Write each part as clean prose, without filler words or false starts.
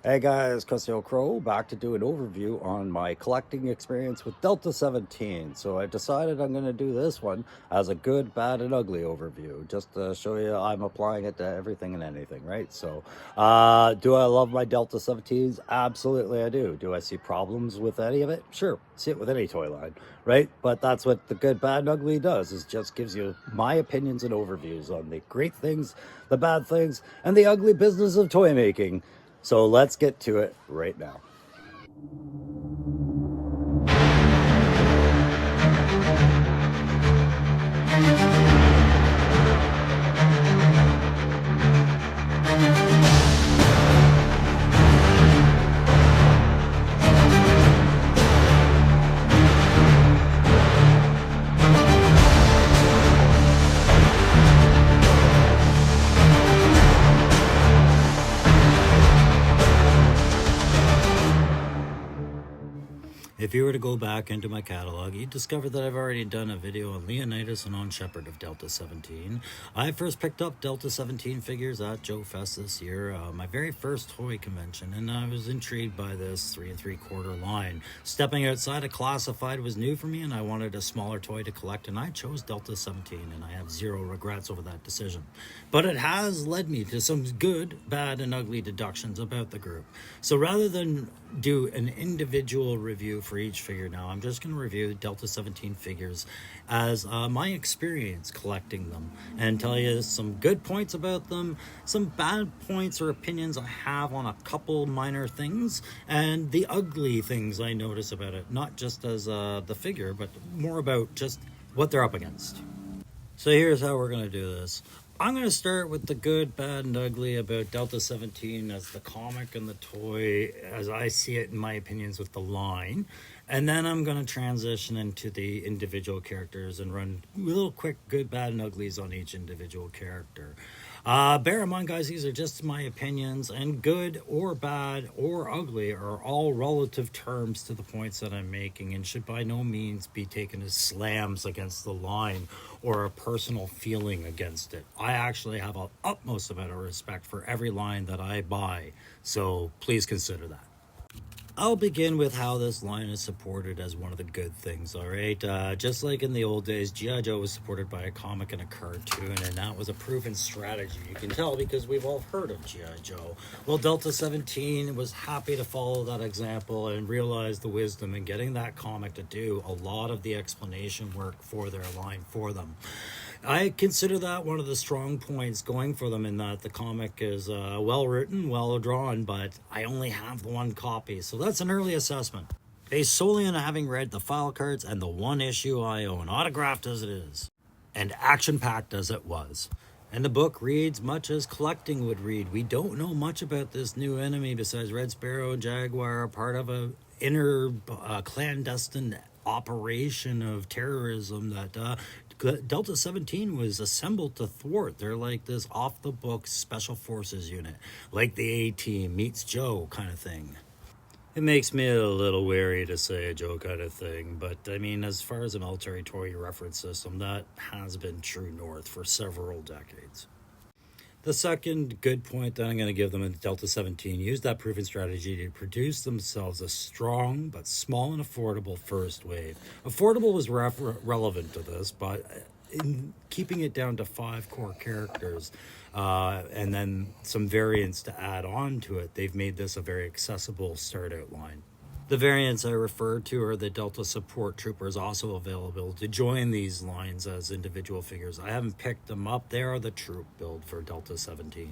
Hey guys, Crusty Old Crow, back to do an overview on my collecting experience with Delta-17. So I decided I'm going to do this one as a good, bad, and ugly overview, just to show you I'm applying it to everything and anything, right? So, do I love my Delta-17s? Absolutely I do. Do I see problems with any of it? Sure, see it with any toy line, right? But that's what the good, bad, and ugly does, is just gives you my opinions and overviews on the great things, the bad things, and the ugly business of toy making. So let's get to it right now. If you were to go back into my catalog, you'd discover that I've already done a video on Leonidas and on Shepard of Delta-17. I first picked up Delta-17 figures at Joe Fest this year, my very first toy convention, and I was intrigued by this 3 3/4 line. Stepping outside of classified was new for me, and I wanted a smaller toy to collect, and I chose Delta-17, and I have zero regrets over that decision. But it has led me to some good, bad, and ugly deductions about the group. So rather than do an individual review for each figure now, I'm just going to review Delta-17 figures as my experience collecting them and tell you some good points about them, some bad points or opinions I have on a couple minor things, and the ugly things I notice about it, not just as the figure, but more about just what they're up against. So here's how we're going to do this. I'm going to start with the good, bad, and ugly about Delta-17 as the comic and the toy, as I see it in my opinions with the line. And then I'm going to transition into the individual characters and run little quick good, bad, and uglies on each individual character. Bear in mind, guys, these are just my opinions, and good or bad or ugly are all relative terms to the points that I'm making and should by no means be taken as slams against the line or a personal feeling against it. I actually have an utmost amount of respect for every line that I buy, so please consider that. I'll begin with how this line is supported as one of the good things, all right? Just like in the old days, G.I. Joe was supported by a comic and a cartoon, and that was a proven strategy. You can tell because we've all heard of G.I. Joe. Well, Delta-17 was happy to follow that example and realize the wisdom in getting that comic to do a lot of the explanation work for their line for them. I consider that one of the strong points going for them, in that the comic is well written, well drawn, but I only have the one copy, so that's an early assessment, based solely on having read the file cards and the one issue I own, autographed as it is, and action-packed as it was. And the book reads much as collecting would read. We don't know much about this new enemy besides Red Sparrow and Jaguar, part of a inner clandestine operation of terrorism that Delta-17 was assembled to thwart. They're like this off-the-books special forces unit, like the A-Team meets Joe kind of thing. It makes me a little wary to say a Joe kind of thing, but I mean, as far as a military toy reference system, that has been true north for several decades. The second good point that I'm going to give them in Delta-17 used that proven strategy to produce themselves a strong but small and affordable first wave. Affordable was relevant to this, but in keeping it down to 5 core characters and then some variants to add on to it, they've made this a very accessible start-out line. The variants I referred to are the Delta support troopers, also available to join these lines as individual figures. I haven't picked them up. They are the troop build for Delta-17.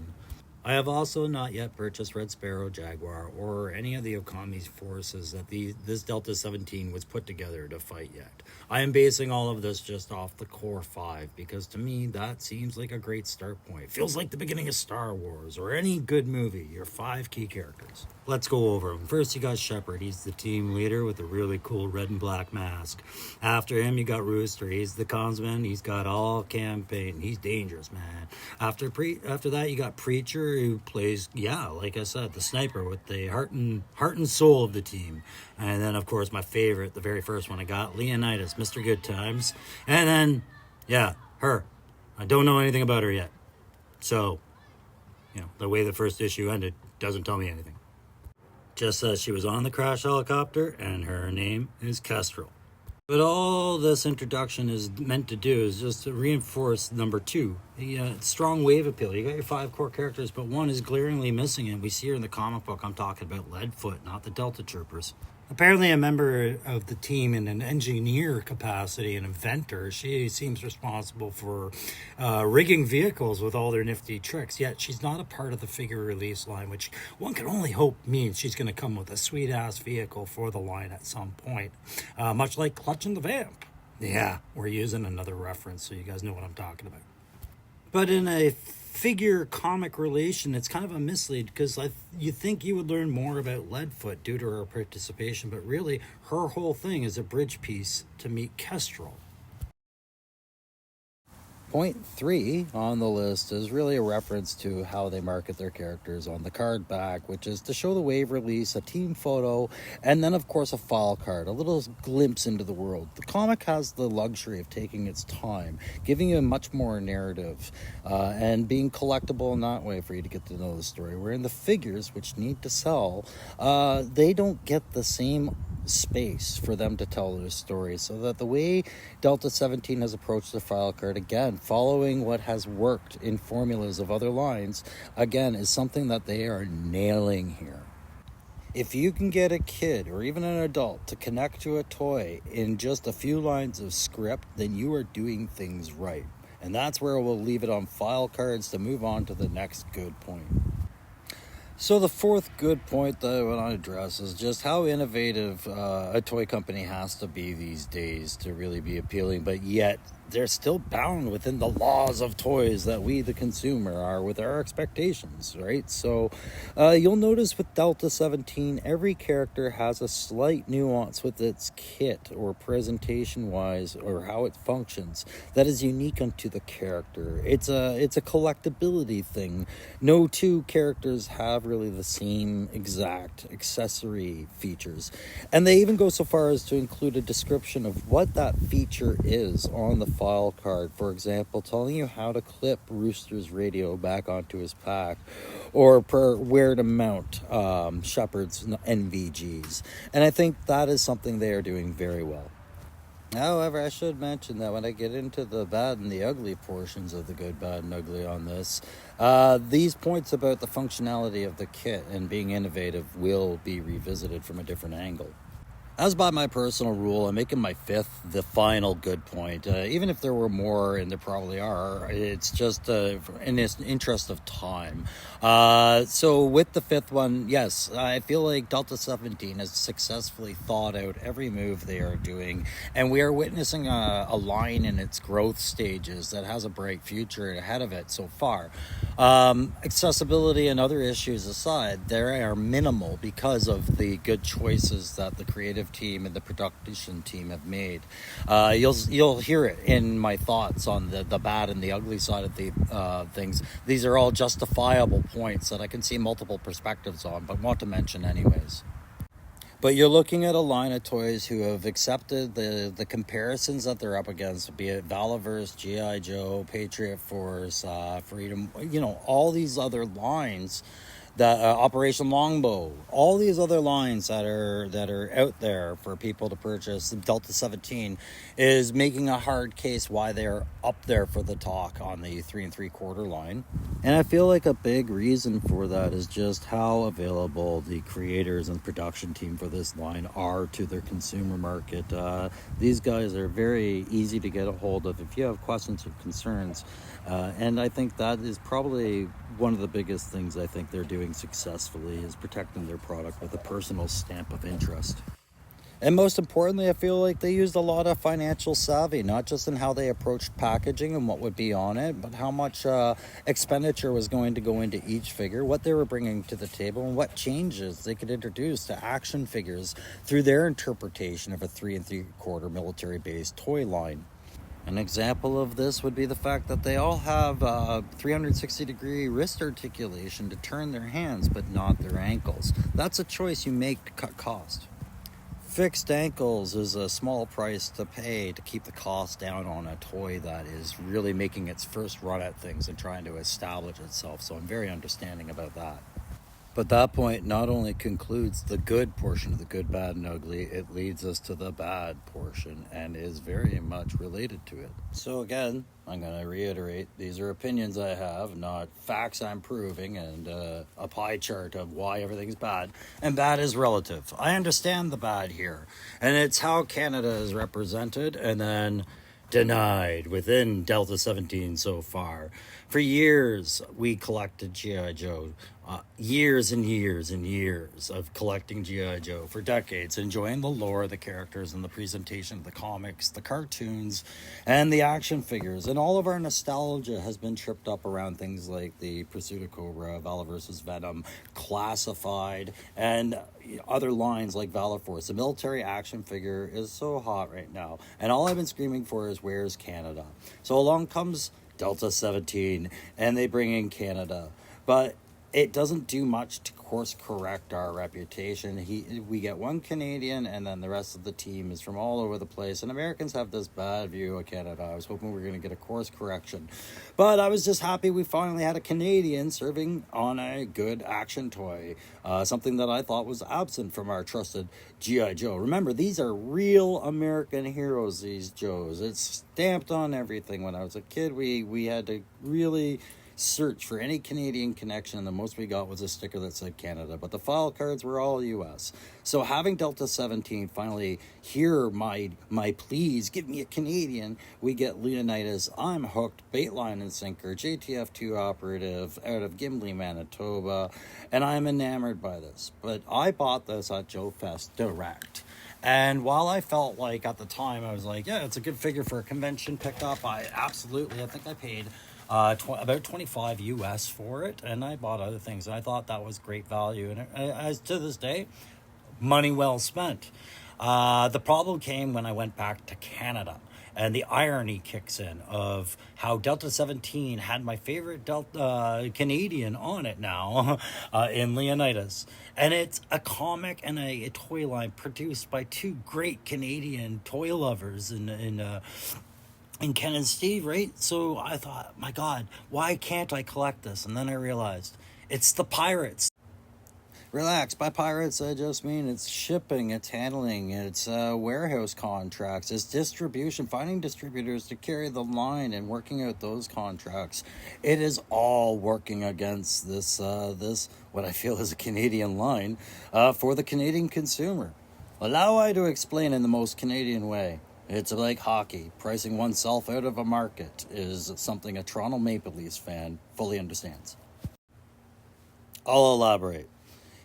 I have also not yet purchased Red Sparrow, Jaguar, or any of the Okami's forces that this Delta-17 was put together to fight yet. I am basing all of this just off the core 5, because to me that seems like a great start point. It feels like the beginning of Star Wars or any good movie, your 5 key characters. Let's go over them. First, you got Shepard. He's the team leader with a really cool red and black mask. After him, you got Rooster. He's the comsman. He's got all campaign. He's dangerous, man. After that, you got Preacher, who plays, like I said, the sniper with the heart and soul of the team. And then, of course, my favorite, the very first one I got, Leonidas, Mr. Good Times. And then, her. I don't know anything about her yet. So, the way the first issue ended doesn't tell me anything. just as she was on the crash helicopter, and her name is Kestrel. But all this introduction is meant to do is just to reinforce number two, strong wave appeal. You got your 5 core characters, but one is glaringly missing, and we see her in the comic book. I'm talking about Leadfoot, not the Delta Troopers. Apparently a member of the team in an engineer capacity, an inventor. She seems responsible for rigging vehicles with all their nifty tricks, yet she's not a part of the figure release line, which one can only hope means she's going to come with a sweet-ass vehicle for the line at some point. Much like Clutch and the Vamp. Yeah, we're using another reference, so you guys know what I'm talking about. But in a figure comic relation, it's kind of a mislead, because you think you would learn more about Leadfoot due to her participation, but really her whole thing is a bridge piece to meet Kestrel. Point 3 on the list is really a reference to how they market their characters on the card back, which is to show the wave release, a team photo, and then of course a file card, a little glimpse into the world. The comic has the luxury of taking its time, giving you a much more narrative, and being collectible in that way for you to get to know the story. Where in the figures, which need to sell, they don't get the same space for them to tell their story, so that the way Delta-17 has approached the file card, again following what has worked in formulas of other lines, again is something that they are nailing here. If you can get a kid or even an adult to connect to a toy in just a few lines of script, then you are doing things right, and that's where we'll leave it on file cards to move on to the next good point. So the fourth good point that I want to address is just how innovative a toy company has to be these days to really be appealing, but yet they're still bound within the laws of toys that we, the consumer, are with our expectations, right? So you'll notice with Delta-17, every character has a slight nuance with its kit or presentation-wise or how it functions that is unique unto the character. It's a collectability thing. No two characters have really the same exact accessory features. And they even go so far as to include a description of what that feature is on the file card. For example, telling you how to clip Rooster's radio back onto his pack, or where to mount Shepard's NVGs. And I think that is something they are doing very well. However, I should mention that when I get into the bad and the ugly portions of the good, bad, and ugly on this, these points about the functionality of the kit and being innovative will be revisited from a different angle. As by my personal rule, I'm making my fifth the final good point. Even if there were more, and there probably are, it's just in this interest of time. So with the fifth one, yes, I feel like Delta-17 has successfully thought out every move they are doing, and we are witnessing a line in its growth stages that has a bright future ahead of it so far. Accessibility and other issues aside, they are minimal because of the good choices that the creative team and the production team have made. You'll hear it in my thoughts on the bad and the ugly side of the things. These are all justifiable points that I can see multiple perspectives on, but want to mention anyways. But you're looking at a line of toys who have accepted the comparisons that they're up against, be it Valaverse, G.I. Joe, Patriot Force, Freedom, all these other lines, that Operation Longbow, all these other lines that are out there for people to purchase. Delta-17 is making a hard case why they're up there for the talk on the 3 3/4 line. And I feel like a big reason for that is just how available the creators and production team for this line are to their consumer market. These guys are very easy to get a hold of if you have questions or concerns. And I think that is probably one of the biggest things I think they're doing successfully, is protecting their product with a personal stamp of interest. And most importantly, I feel like they used a lot of financial savvy, not just in how they approached packaging and what would be on it, but how much expenditure was going to go into each figure, what they were bringing to the table, and what changes they could introduce to action figures through their interpretation of a 3 3/4 military-based toy line. An example of this would be the fact that they all have 360-degree wrist articulation to turn their hands, but not their ankles. That's a choice you make to cut cost. Fixed ankles is a small price to pay to keep the cost down on a toy that is really making its first run at things and trying to establish itself, so I'm very understanding about that. But that point not only concludes the good portion of the good, bad, and ugly, it leads us to the bad portion and is very much related to it. So again, I'm going to reiterate, these are opinions I have, not facts I'm proving, and a pie chart of why everything's bad. And bad is relative. I understand the bad here. And it's how Canada is represented and then denied within Delta-17 so far. For years, we collected G.I. Joe. Years and years and years of collecting G.I. Joe for decades, enjoying the lore, the characters, and the presentation of the comics, the cartoons, and the action figures. And all of our nostalgia has been tripped up around things like the Pursuit of Cobra, Valor vs. Venom, Classified, and other lines like Valor Force. The military action figure is so hot right now. And all I've been screaming for is, where's Canada? So along comes Delta-17, and they bring in Canada. But it doesn't do much to course correct our reputation. We get one Canadian, and then the rest of the team is from all over the place. And Americans have this bad view of Canada. I was hoping we were going to get a course correction. But I was just happy we finally had a Canadian serving on a good action toy. Something that I thought was absent from our trusted G.I. Joe. Remember, these are real American heroes, these Joes. It's stamped on everything. When I was a kid, we had to really search for any Canadian connection, and the most we got was a sticker that said Canada, but the file cards were all US. So having Delta-17 finally hear my pleas, give me a Canadian, we get Leonidas, I'm hooked, bait, line, and sinker, JTF2 operative out of Gimli, Manitoba, and I'm enamored by this. But I bought this at Joe Fest direct. And while I felt like at the time, I was like, yeah, it's a good figure for a convention pickup, I think I paid about 25 US for it, and I bought other things, and I thought that was great value, and as to this day, money well spent. The problem came when I went back to Canada, and the irony kicks in of how Delta-17 had my favorite Canadian on it now in Leonidas. And it's a comic and a toy line produced by two great Canadian toy lovers and Ken and Steve, right? So I thought, my God, why can't I collect this? And then I realized it's the pirates. Relax, by pirates I just mean it's shipping, it's handling, it's warehouse contracts, it's distribution, finding distributors to carry the line and working out those contracts. It is all working against this what I feel is a Canadian line for the Canadian consumer. Allow I to explain in the most Canadian way. It's like hockey. Pricing oneself out of a market is something a Toronto Maple Leafs fan fully understands. I'll elaborate.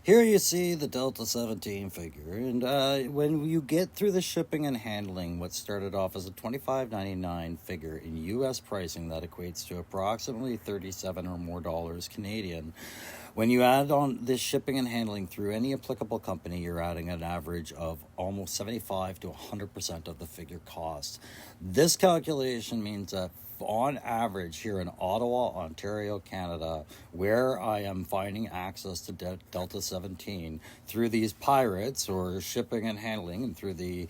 Here you see the Delta-17 figure, and when you get through the shipping and handling, what started off as a $25.99 figure in U.S. pricing that equates to approximately $37 or more dollars Canadian. When you add on this shipping and handling through any applicable company, you're adding an average of almost 75 to 100% of the figure cost. This calculation means that on average here in Ottawa, Ontario, Canada, where I am finding access to Delta-17 through these pirates or shipping and handling and through the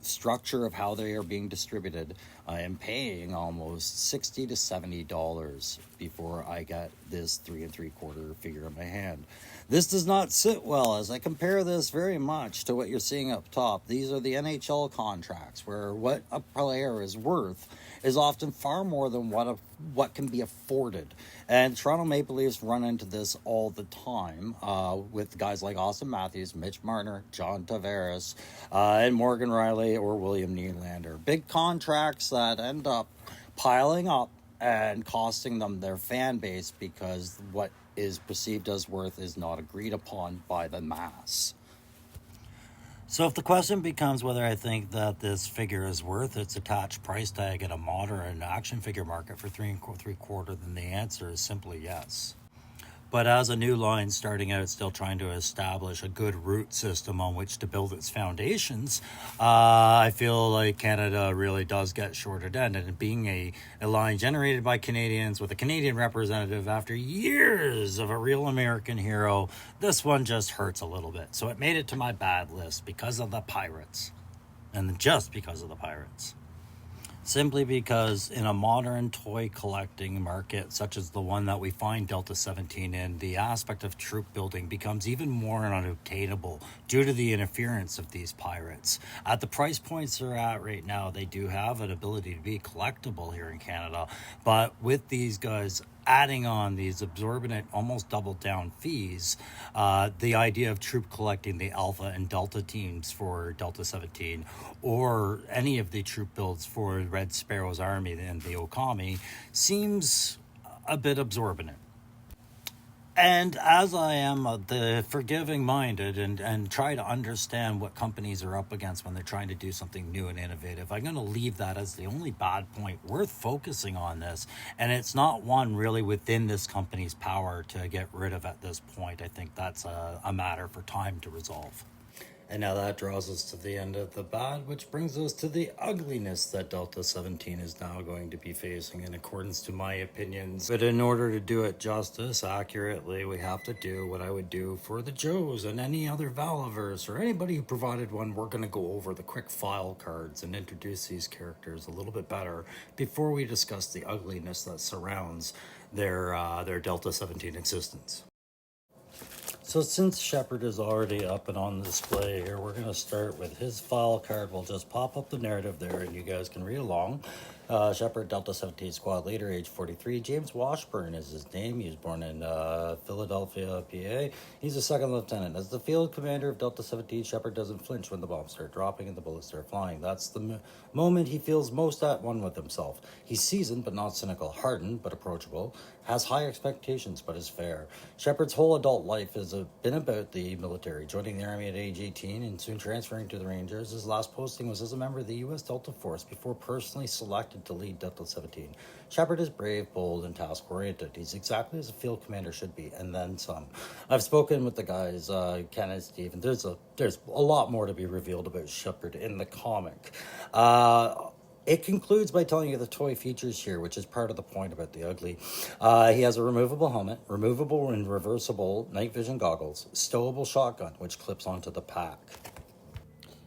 structure of how they are being distributed, I am paying almost $60 to $70 before I get this 3 3/4 figure in my hand. This does not sit well as I compare this very much to what you're seeing up top. These are the NHL contracts where what a player is worth is often far more than what can be afforded. And Toronto Maple Leafs run into this all the time with guys like Austin Matthews, Mitch Marner, John Tavares, and Morgan Riley or William Nylander. Big contracts that end up piling up and costing them their fan base because what is perceived as worth is not agreed upon by the mass. So if the question becomes whether I think that this figure is worth its attached price tag at a modern action figure market for 3 3/4, then the answer is simply yes. But as a new line starting out, still trying to establish a good root system on which to build its foundations, I feel like Canada really does get shorted end. And being a line generated by Canadians with a Canadian representative after years of a real American hero, this one just hurts a little bit. So it made it to my bad list because of the pirates. And just because of the pirates. Simply because in a modern toy collecting market such as the one that we find Delta-17 in, the aspect of troop building becomes even more unobtainable due to the interference of these pirates. At the price points they're at right now, they do have an ability to be collectible here in Canada, but with these guys adding on these exorbitant, almost double down fees, the idea of troop collecting the Alpha and Delta teams for Delta-17 or any of the troop builds for Red Sparrow's army and the Okami seems a bit exorbitant. And as I am the forgiving minded and try to understand what companies are up against when they're trying to do something new and innovative, I'm going to leave that as the only bad point worth focusing on this. And it's not one really within this company's power to get rid of at this point. I think that's a matter for time to resolve. And now that draws us to the end of the bad, which brings us to the ugliness that Delta-17 is now going to be facing in accordance to my opinions. But in order to do it justice accurately, we have to do what I would do for the Joes and any other Valaverse or anybody who provided one. We're going to go over the quick file cards and introduce these characters a little bit better before we discuss the ugliness that surrounds their Delta-17 existence. So since Shepard is already up and on display here, we're going to start with his file card. We'll just pop up the narrative there and you guys can read along. Shepard, Delta-17 squad leader, age 43. James Washburn is his name. He was born in Philadelphia, PA. He's a second lieutenant. As the field commander of Delta-17, Shepard doesn't flinch when the bombs start dropping and the bullets start flying. That's the moment he feels most at one with himself. He's seasoned but not cynical, hardened but approachable, has high expectations but is fair. Shepard's whole adult life has been about the military, joining the Army at age 18 and soon transferring to the Rangers. His last posting was as a member of the U.S. Delta Force before personally selected to lead Delta-17. Shepard is brave, bold, and task-oriented. He's exactly as a field commander should be, and then some. I've spoken with the guys, Ken and Steve, and there's a lot more to be revealed about Shepard in the comic. It concludes by telling you the toy features here, which is part of the point about the ugly. He has a removable helmet, removable and reversible night vision goggles, stowable shotgun, which clips onto the pack.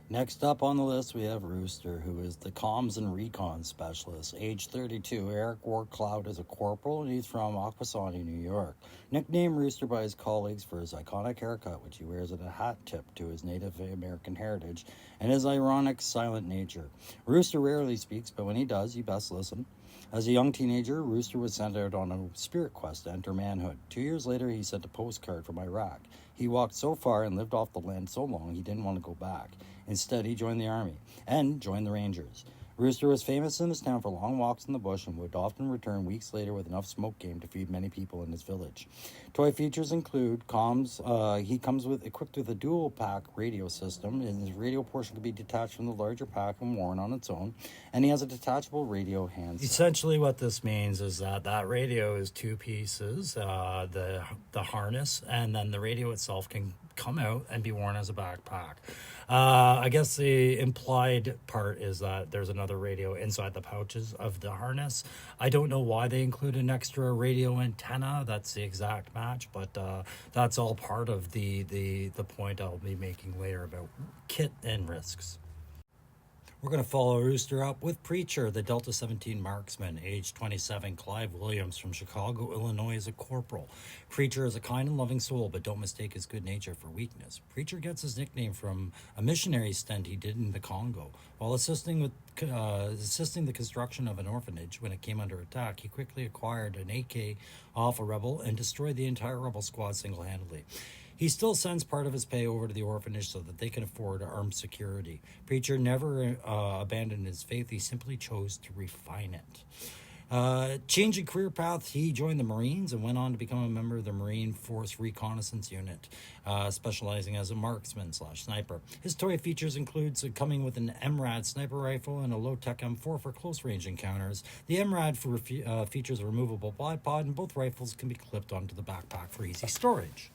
Next up on the list, we have Rooster, who is the comms and recon specialist. Age 32, Eric Warcloud is a corporal, and he's from Akwesasne, New York. Nicknamed Rooster by his colleagues for his iconic haircut, which he wears at a hat tip to his Native American heritage, and his ironic, silent nature. Rooster rarely speaks, but when he does, you best listen. As a young teenager, Rooster was sent out on a spirit quest to enter manhood. 2 years later, he sent a postcard from Iraq. He walked so far and lived off the land so long he didn't want to go back. Instead, he joined the Army and joined the Rangers. Rooster was famous in his town for long walks in the bush and would often return weeks later with enough smoke game to feed many people in his village. Toy features include comms. He comes equipped with a dual pack radio system, and his radio portion can be detached from the larger pack and worn on its own. And he has a detachable radio handset. Essentially, what this means is that radio is two pieces: the harness, and then the radio itself can come out and be worn as a backpack. I guess the implied part is that there's another radio inside the pouches of the harness. I don't know why they include an extra radio antenna. That's the exact match, but that's all part of the point I'll be making later about kit and risks. We're going to follow Rooster up with Preacher, the Delta-17 marksman, age 27, Clive Williams from Chicago, Illinois, is a corporal. Preacher is a kind and loving soul, but don't mistake his good nature for weakness. Preacher gets his nickname from a missionary stint he did in the Congo. While assisting the construction of an orphanage when it came under attack, he quickly acquired an AK off a rebel and destroyed the entire rebel squad single-handedly. He still sends part of his pay over to the orphanage so that they can afford armed security. Preacher never abandoned his faith. He simply chose to refine it. Changing career path, he joined the Marines and went on to become a member of the Marine Force Reconnaissance Unit, specializing as a marksman/sniper. His toy features includes coming with an MRAD sniper rifle and a low-tech M4 for close-range encounters. The MRAD features a removable bipod, and both rifles can be clipped onto the backpack for easy storage.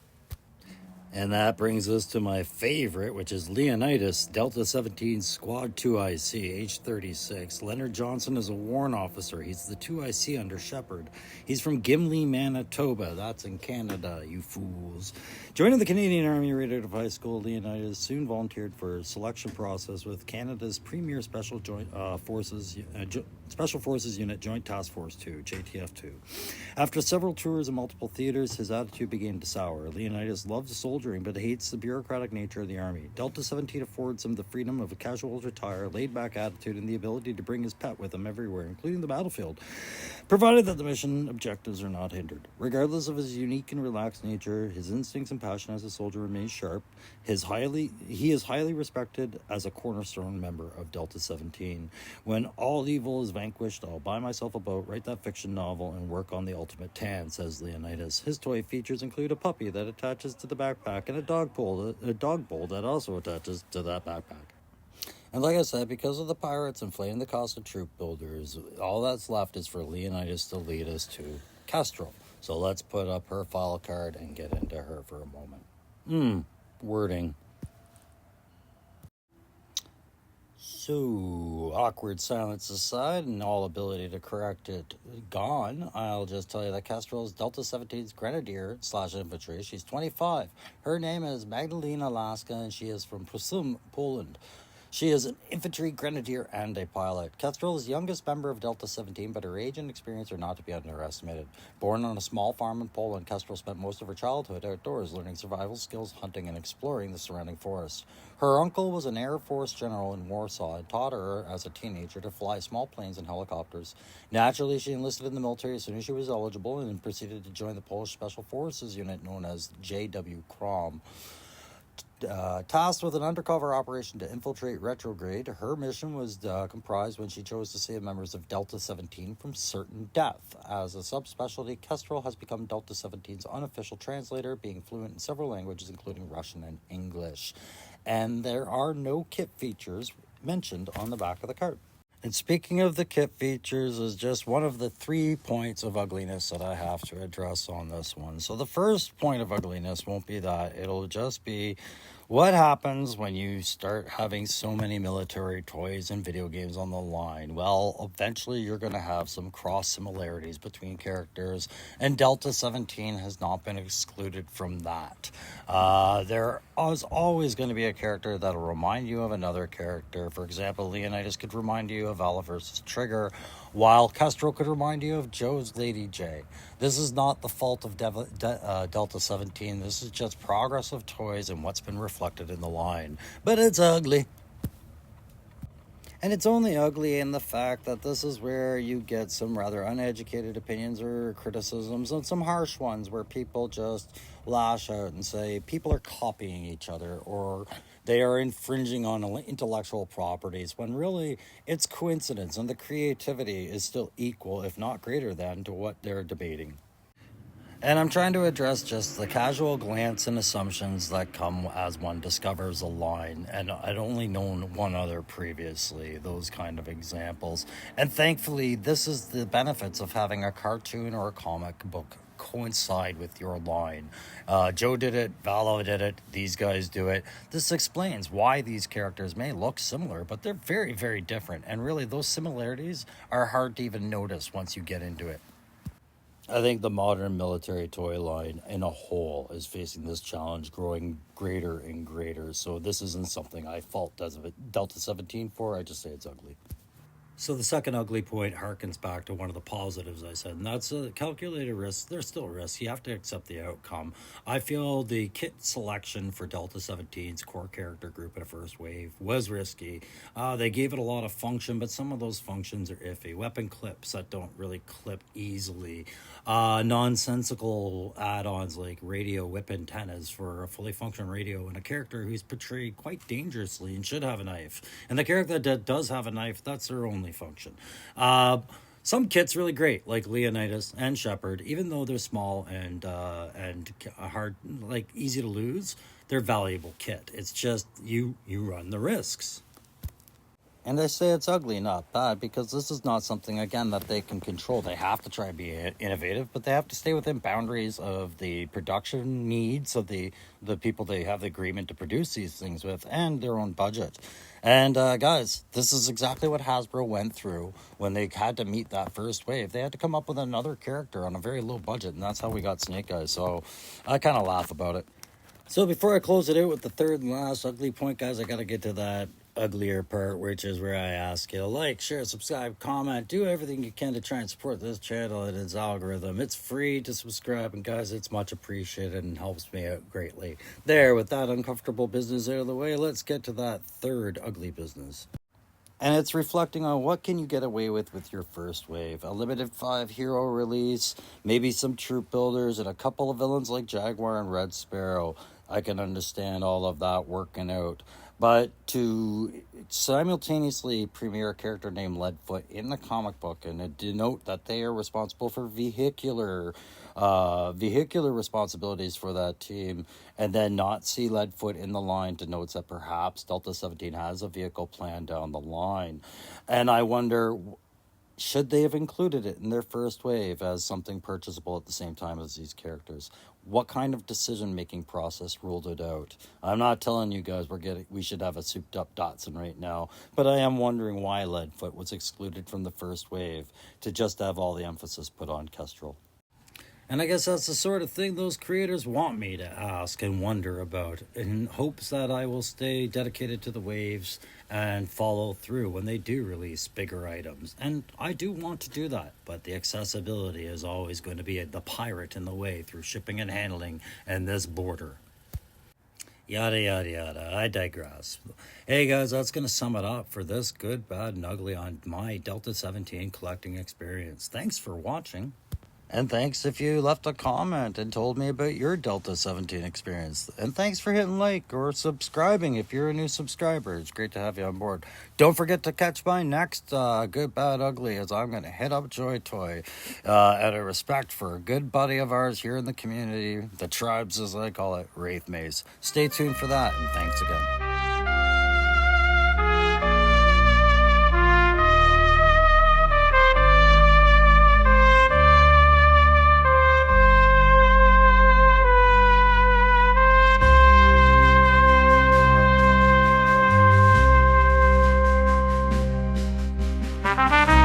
And that brings us to my favorite, which is Leonidas, Delta-17 Squad 2IC, age 36. Leonard Johnson is a warrant officer. He's the 2IC under Shepard. He's from Gimli, Manitoba. That's in Canada, you fools. Joining the Canadian Army right out of high school, Leonidas soon volunteered for a selection process with Canada's premier Special Forces Unit Joint Task Force 2, JTF-2. After several tours in multiple theaters, his attitude began to sour. Leonidas loves soldiering, but hates the bureaucratic nature of the Army. Delta-17 affords him the freedom of a casual attire, laid-back attitude, and the ability to bring his pet with him everywhere, including the battlefield, provided that the mission objectives are not hindered. Regardless of his unique and relaxed nature, his instincts and passion as a soldier remain sharp. He is highly respected as a cornerstone member of Delta-17. When all evil is vanquished, I'll buy myself a boat, write that fiction novel, and work on the ultimate tan, says Leonidas. His toy features include a puppy that attaches to the backpack and a dog bowl that also attaches to that backpack. And like I said, because of the pirates inflating the cost of troop builders, all that's left is for Leonidas to lead us to Kestrel. So let's put up her file card and get into her for a moment. Wording. So, awkward silence aside and all ability to correct it gone, I'll just tell you that Kestrel is Delta-17's Grenadier / infantry. She's 25. Her name is Magdalena Laska, and she is from Prusum, Poland. She is an infantry grenadier and a pilot. Kestrel is the youngest member of Delta-17, but her age and experience are not to be underestimated. Born on a small farm in Poland, Kestrel spent most of her childhood outdoors, learning survival skills, hunting, and exploring the surrounding forests. Her uncle was an Air Force general in Warsaw and taught her, as a teenager, to fly small planes and helicopters. Naturally, she enlisted in the military as soon as she was eligible and proceeded to join the Polish Special Forces unit known as JW Krom. Tasked with an undercover operation to infiltrate retrograde, her mission was comprised when she chose to save members of Delta-17 from certain death. As a subspecialty, Kestrel has become Delta-17's unofficial translator, being fluent in several languages, including Russian and English. And there are no kit features mentioned on the back of the card. And speaking of the kit features is just one of the 3 points of ugliness that I have to address on this one. So the first point of ugliness won't be that. It'll just be what happens when you start having so many military toys and video games on the line. Well, eventually you're going to have some cross similarities between characters, and Delta-17 has not been excluded from that. There is always going to be a character that'll remind you of another character. For example, Leonidas could remind you of Vala versus Trigger, while Kestrel could remind you of Joe's Lady J. This is not the fault of Delta-17. This is just progress of toys and what's been reflected in the line. But it's ugly. And it's only ugly in the fact that this is where you get some rather uneducated opinions or criticisms, and some harsh ones where people just lash out and say people are copying each other or they are infringing on intellectual properties, when really it's coincidence and the creativity is still equal, if not greater than, to what they're debating. And I'm trying to address just the casual glance and assumptions that come as one discovers a line. And I'd only known one other previously, those kind of examples. And thankfully, this is the benefits of having a cartoon or a comic book coincide with your line. Joe did it, Vala did it, these guys do it. This explains why these characters may look similar, but they're very, very different. And really, those similarities are hard to even notice once you get into it. I think the modern military toy line in a whole is facing this challenge, growing greater and greater. So this isn't something I fault as a Delta-17 for. I just say it's ugly. So the second ugly point harkens back to one of the positives I said, and that's calculated risks. There's still risks. You have to accept the outcome. I feel the kit selection for Delta-17's core character group in a first wave was risky. They gave it a lot of function, but some of those functions are iffy. Weapon clips that don't really clip easily. Nonsensical add-ons like radio whip antennas for a fully functional radio, and a character who's portrayed quite dangerously and should have a knife. And the character that does have a knife, that's their only function. Some kits really great, like Leonidas and Shepard, even though they're small and hard, like easy to lose. They're valuable kit. It's just you run the risks. And I say it's ugly, not bad, because this is not something, again, that they can control. They have to try and be innovative, but they have to stay within boundaries of the production needs of the people they have the agreement to produce these things with, and their own budget. And guys, this is exactly what Hasbro went through when they had to meet that first wave. They had to come up with another character on a very low budget, and that's how we got Snake Eyes. So I kind of laugh about it. So before I close it out with the third and last ugly point, guys, I got to get to that uglier part, which is where I ask you to like, share, subscribe, comment, do everything you can to try and support this channel and its algorithm. It's free to subscribe, and guys, it's much appreciated and helps me out greatly. There, with that uncomfortable business out of the way, let's get to that third ugly business. And it's reflecting on what can you get away with your first wave. A limited 5 hero release, maybe some troop builders, and a couple of villains like Jaguar and Red Sparrow. I can understand all of that working out. But to simultaneously premiere a character named Leadfoot in the comic book and denote that they are responsible for vehicular responsibilities for that team, and then not see Leadfoot in the line denotes that perhaps Delta-17 has a vehicle plan down the line. And I wonder, should they have included it in their first wave as something purchasable at the same time as these characters? What kind of decision-making process ruled it out? I'm not telling you guys we should have a souped-up Datsun right now, but I am wondering why Leadfoot was excluded from the first wave to just have all the emphasis put on Kestrel. And I guess that's the sort of thing those creators want me to ask and wonder about, in hopes that I will stay dedicated to the waves and follow through when they do release bigger items. And I do want to do that, but the accessibility is always going to be the pirate in the way through shipping and handling and this border. Yada, yada, yada. I digress. Hey, guys, that's going to sum it up for this good, bad, and ugly on my Delta-17 collecting experience. Thanks for watching. And thanks if you left a comment and told me about your Delta-17 experience. And thanks for hitting like or subscribing if you're a new subscriber. It's great to have you on board. Don't forget to catch my next Good, Bad, Ugly, as I'm going to hit up Joy Toy out of respect for a good buddy of ours here in the community, the tribes as I call it, Wraith Maze. Stay tuned for that, and thanks again. Bye.